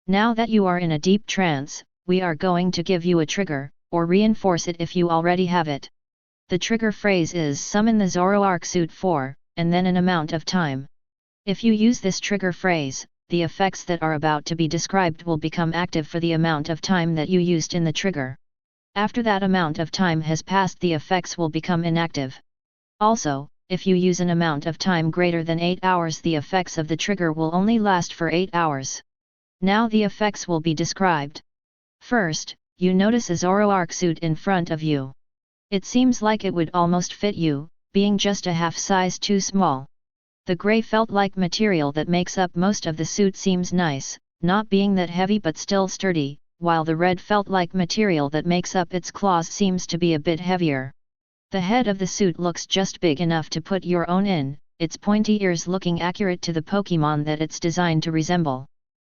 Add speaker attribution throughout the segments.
Speaker 1: Now that you are in a deep trance, we are going to give you a trigger, or reinforce it if you already have it. The trigger phrase is summon the Zoroark suit for, and then an amount of time. If you use this trigger phrase, the effects that are about to be described will become active for the amount of time that you used in the trigger. After that amount of time has passed, the effects will become inactive. Also, if you use an amount of time greater than 8 hours, the effects of the trigger will only last for 8 hours. Now the effects will be described. First, you notice a Zoroark suit in front of you. It seems like it would almost fit you, being just a half size too small. The grey felt-like material that makes up most of the suit seems nice, not being that heavy but still sturdy, while the red felt-like material that makes up its claws seems to be a bit heavier. The head of the suit looks just big enough to put your own in, its pointy ears looking accurate to the Pokémon that it's designed to resemble.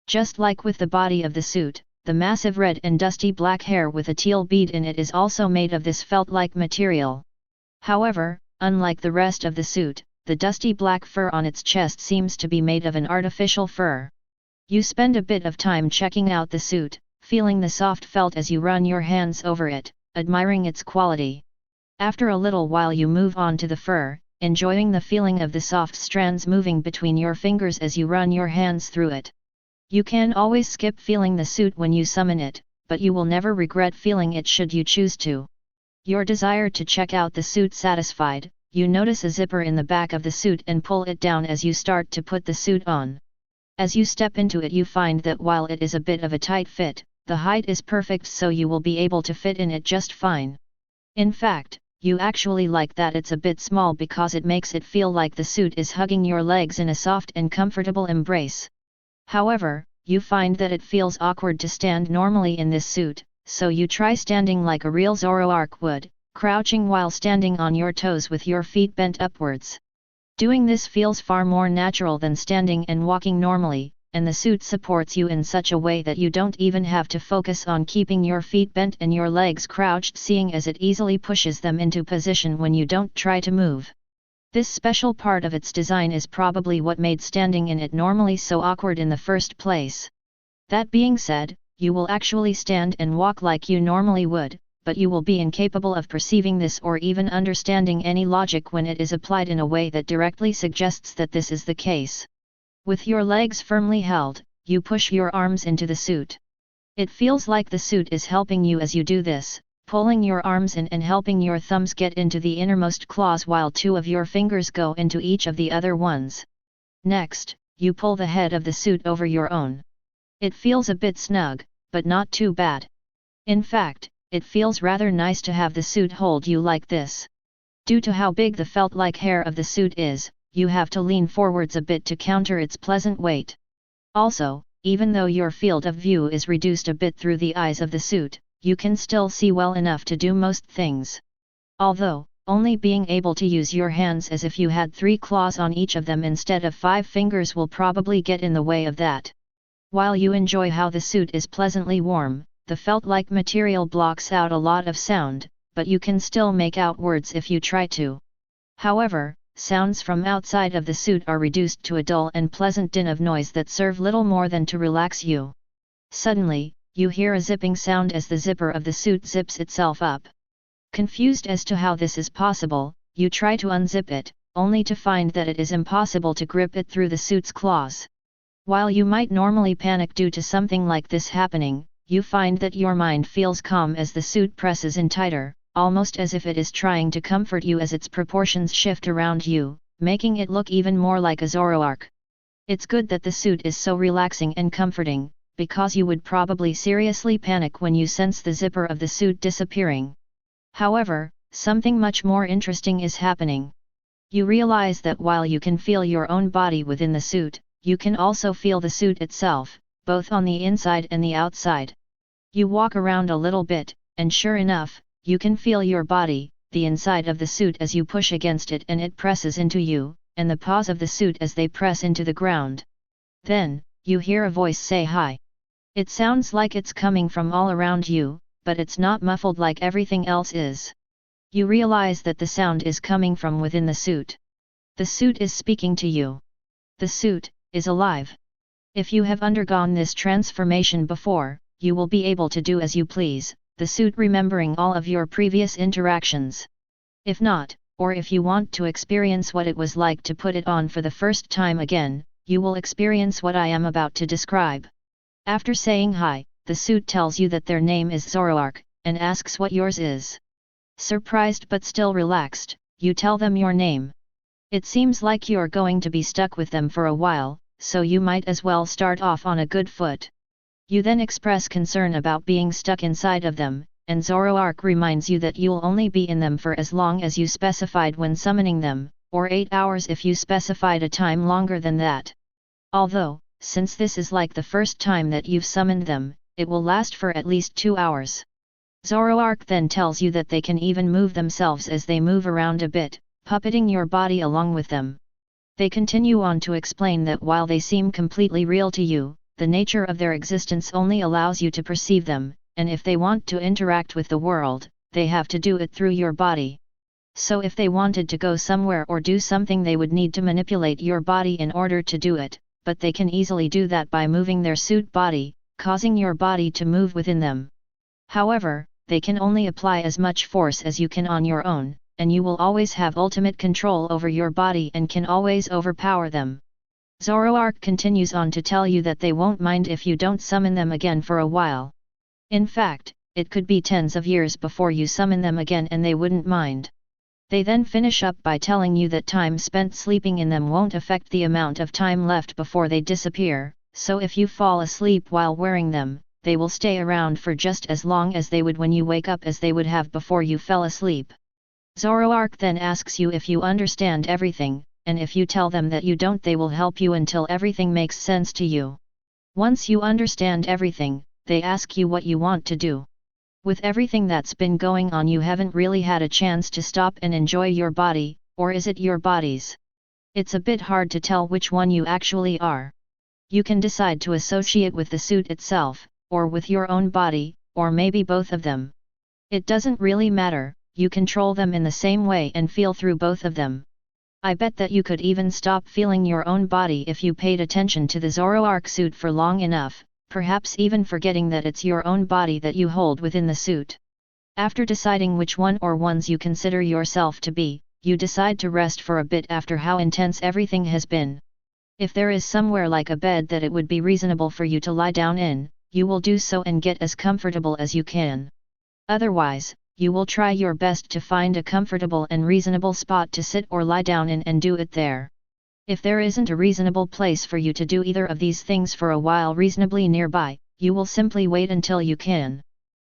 Speaker 1: Just like with the body of the suit, the massive red and dusty black hair with a teal bead in it is also made of this felt-like material. However, unlike the rest of the suit, the dusty black fur on its chest seems to be made of an artificial fur. You spend a bit of time checking out the suit, feeling the soft felt as you run your hands over it, admiring its quality. After a little while you move on to the fur, enjoying the feeling of the soft strands moving between your fingers as you run your hands through it. You can always skip feeling the suit when you summon it, but you will never regret feeling it should you choose to. Your desire to check out the suit satisfied, you notice a zipper in the back of the suit and pull it down as you start to put the suit on. As you step into it, you find that while it is a bit of a tight fit, the height is perfect, so you will be able to fit in it just fine. In fact, you actually like that it's a bit small because it makes it feel like the suit is hugging your legs in a soft and comfortable embrace. However, you find that it feels awkward to stand normally in this suit, so you try standing like a real Zoroark would, crouching while standing on your toes with your feet bent upwards. Doing this feels far more natural than standing and walking normally, and the suit supports you in such a way that you don't even have to focus on keeping your feet bent and your legs crouched, seeing as it easily pushes them into position when you don't try to move. This special part of its design is probably what made standing in it normally so awkward in the first place. That being said, you will actually stand and walk like you normally would, but you will be incapable of perceiving this or even understanding any logic when it is applied in a way that directly suggests that this is the case. With your legs firmly held, you push your arms into the suit. It feels like the suit is helping you as you do this, pulling your arms in and helping your thumbs get into the innermost claws while 2 of your fingers go into each of the other ones. Next, you pull the head of the suit over your own. It feels a bit snug, but not too bad. In fact, it feels rather nice to have the suit hold you like this. Due to how big the felt-like hair of the suit is, you have to lean forwards a bit to counter its pleasant weight. Also, even though your field of view is reduced a bit through the eyes of the suit, you can still see well enough to do most things. Although, only being able to use your hands as if you had 3 claws on each of them instead of 5 fingers will probably get in the way of that. While you enjoy how the suit is pleasantly warm, the felt-like material blocks out a lot of sound, but you can still make out words if you try to. However, sounds from outside of the suit are reduced to a dull and pleasant din of noise that serve little more than to relax you. Suddenly, you hear a zipping sound as the zipper of the suit zips itself up. Confused as to how this is possible, you try to unzip it, only to find that it is impossible to grip it through the suit's claws. While you might normally panic due to something like this happening, you find that your mind feels calm as the suit presses in tighter, almost as if it is trying to comfort you as its proportions shift around you, making it look even more like a Zoroark. It's good that the suit is so relaxing and comforting, because you would probably seriously panic when you sense the zipper of the suit disappearing. However, something much more interesting is happening. You realize that while you can feel your own body within the suit, you can also feel the suit itself, both on the inside and the outside. You walk around a little bit, and sure enough, you can feel your body, the inside of the suit as you push against it and it presses into you, and the paws of the suit as they press into the ground. Then, you hear a voice say hi. It sounds like it's coming from all around you, but it's not muffled like everything else is. You realize that the sound is coming from within the suit. The suit is speaking to you. The suit is alive. If you have undergone this transformation before, you will be able to do as you please, the suit remembering all of your previous interactions. If not, or if you want to experience what it was like to put it on for the first time again, you will experience what I am about to describe. After saying hi, the suit tells you that their name is Zoroark, and asks what yours is. Surprised but still relaxed, you tell them your name. It seems like you're going to be stuck with them for a while, so you might as well start off on a good foot. You then express concern about being stuck inside of them, and Zoroark reminds you that you'll only be in them for as long as you specified when summoning them, or 8 hours if you specified a time longer than that. Although, since this is like the first time that you've summoned them, it will last for at least 2 hours. Zoroark then tells you that they can even move themselves as they move around a bit, puppeting your body along with them. They continue on to explain that while they seem completely real to you, the nature of their existence only allows you to perceive them, and if they want to interact with the world, they have to do it through your body. So if they wanted to go somewhere or do something, they would need to manipulate your body in order to do it, but they can easily do that by moving their suit body, causing your body to move within them. However, they can only apply as much force as you can on your own, and you will always have ultimate control over your body and can always overpower them. Zoroark continues on to tell you that they won't mind if you don't summon them again for a while. In fact, it could be tens of years before you summon them again and they wouldn't mind. They then finish up by telling you that time spent sleeping in them won't affect the amount of time left before they disappear, so if you fall asleep while wearing them, they will stay around for just as long as they would when you wake up as they would have before you fell asleep. Zoroark then asks you if you understand everything, and if you tell them that you don't, they will help you until everything makes sense to you. Once you understand everything, they ask you what you want to do. With everything that's been going on, you haven't really had a chance to stop and enjoy your body, or is it your bodies? It's a bit hard to tell which one you actually are. You can decide to associate with the suit itself, or with your own body, or maybe both of them. It doesn't really matter, you control them in the same way and feel through both of them. I bet that you could even stop feeling your own body if you paid attention to the Zoroark suit for long enough, perhaps even forgetting that it's your own body that you hold within the suit. After deciding which one or ones you consider yourself to be, you decide to rest for a bit after how intense everything has been. If there is somewhere like a bed that it would be reasonable for you to lie down in, you will do so and get as comfortable as you can. Otherwise, you will try your best to find a comfortable and reasonable spot to sit or lie down in and do it there. If there isn't a reasonable place for you to do either of these things for a while reasonably nearby, you will simply wait until you can.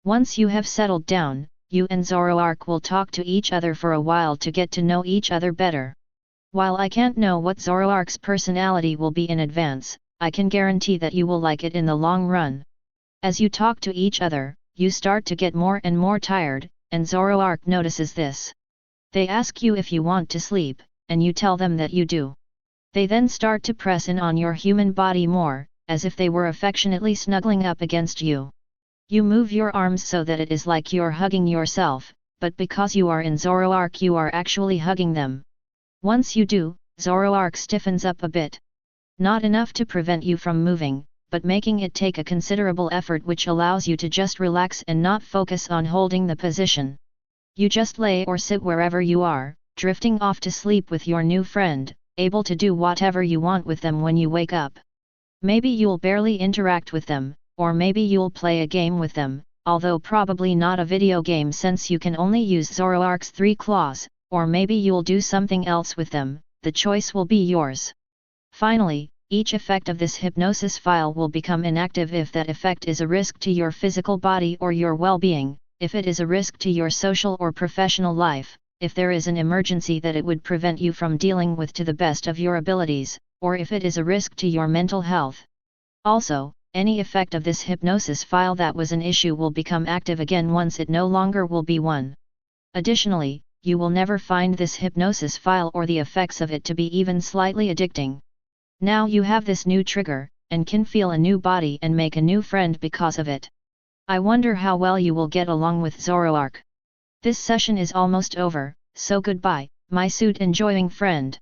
Speaker 1: Once you have settled down, you and Zoroark will talk to each other for a while to get to know each other better. While I can't know what Zoroark's personality will be in advance, I can guarantee that you will like it in the long run. As you talk to each other, you start to get more and more tired, and Zoroark notices this. They ask you if you want to sleep, and you tell them that you do. They then start to press in on your human body more, as if they were affectionately snuggling up against you. You move your arms so that it is like you're hugging yourself, but because you are in Zoroark, you are actually hugging them. Once you do, Zoroark stiffens up a bit. Not enough to prevent you from moving, but making it take a considerable effort, which allows you to just relax and not focus on holding the position. You just lay or sit wherever you are, drifting off to sleep with your new friend, able to do whatever you want with them when you wake up. Maybe you'll barely interact with them, or maybe you'll play a game with them, although probably not a video game since you can only use Zoroark's 3 claws, or maybe you'll do something else with them, the choice will be yours. Finally, each effect of this hypnosis file will become inactive if that effect is a risk to your physical body or your well-being, if it is a risk to your social or professional life, if there is an emergency that it would prevent you from dealing with to the best of your abilities, or if it is a risk to your mental health. Also, any effect of this hypnosis file that was an issue will become active again once it no longer will be one. Additionally, you will never find this hypnosis file or the effects of it to be even slightly addicting. Now you have this new trigger, and can feel a new body and make a new friend because of it. I wonder how well you will get along with Zoroark. This session is almost over, so goodbye, my suit enjoying friend.